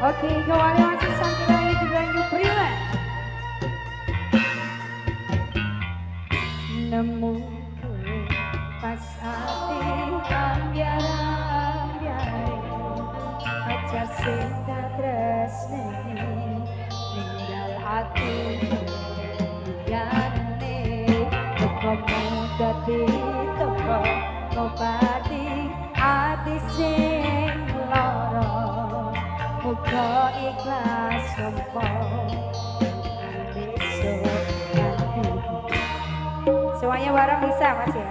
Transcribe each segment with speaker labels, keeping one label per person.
Speaker 1: Oke, kembali masih sampai lagi juga New Prima. Nemu kowe pas ati ambyar-ambyare aja sing tak tresneni ninggal aku yane teko dadi teko ngobati ati sing lara muga ikhlas nampa besok nanti. Semuanya bareng bisa mas ya.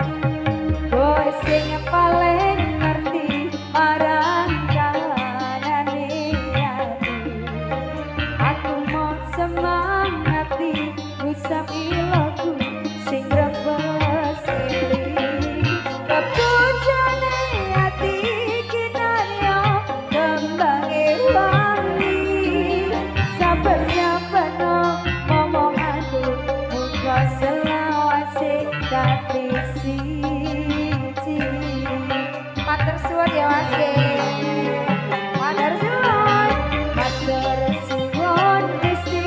Speaker 1: Boy sing paling ngerti marang kahanane ati. Aku mau semangati usap iloku sing rebes pilih. Kebujane ati kinaryo kembange wangi. Sabar-sabar no ngomong aku muga selawase dadi siji. Matur suwun ya Mas nggih. Matur suwun. Matur suwun Gusti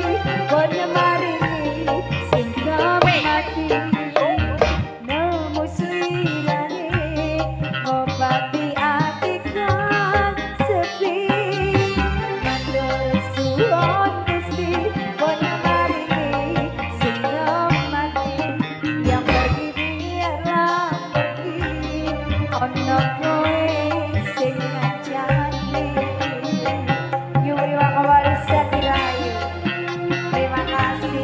Speaker 1: pun maringi sing mati. Nemu silane ngobati ati kang sepi. Matur suwun Gusti pun maringi sing mati. Yang pergi biarlah pergi, ono kowe sing ngajani. Yuri Wakawali Satirayu, terima kasih.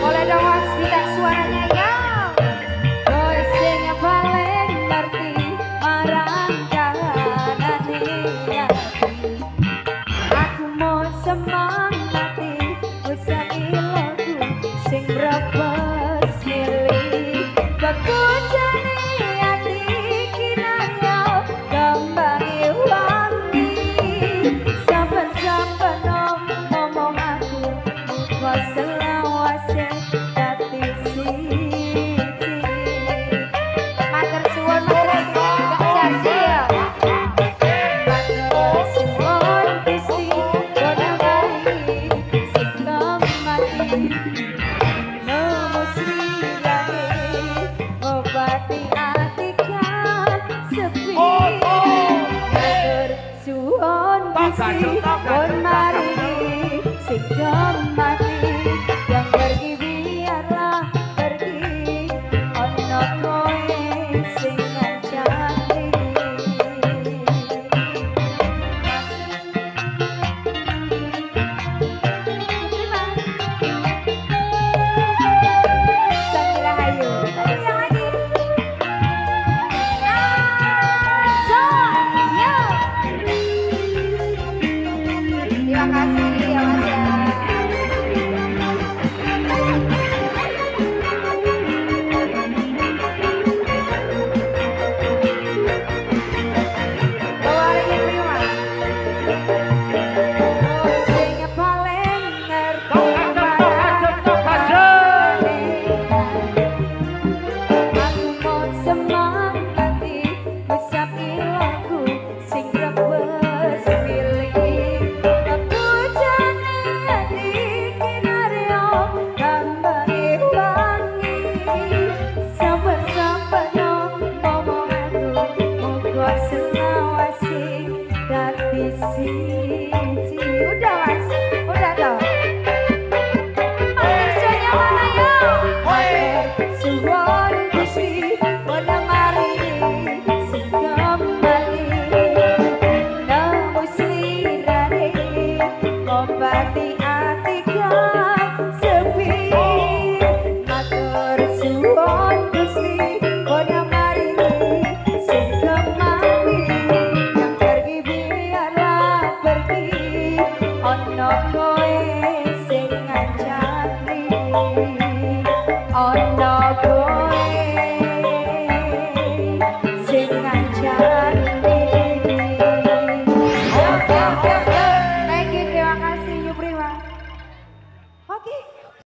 Speaker 1: Boleh dong mas minta suaranya ya. Boy sing paling ngerti marang kahanane ati. Aku mau semangati usah iloku sing rebes milih. Kebujane ati kinaryo kembange wangi. Sabar-sabar no ngomong aku muga selawase dadi siji. Matur suwun Mas gak janji ya. Matur suwun Gusti bodo maringi sing mati. Nemu silane ngobati ati kang sepi. Matur suwun Gusti pun maringi sing mati. Yang pergi biarlah pergi, ono kowe sing ngancani. Sambil hayu. Tadi yang lagi. Sonya. Terima kasih ya Mas ya. Hati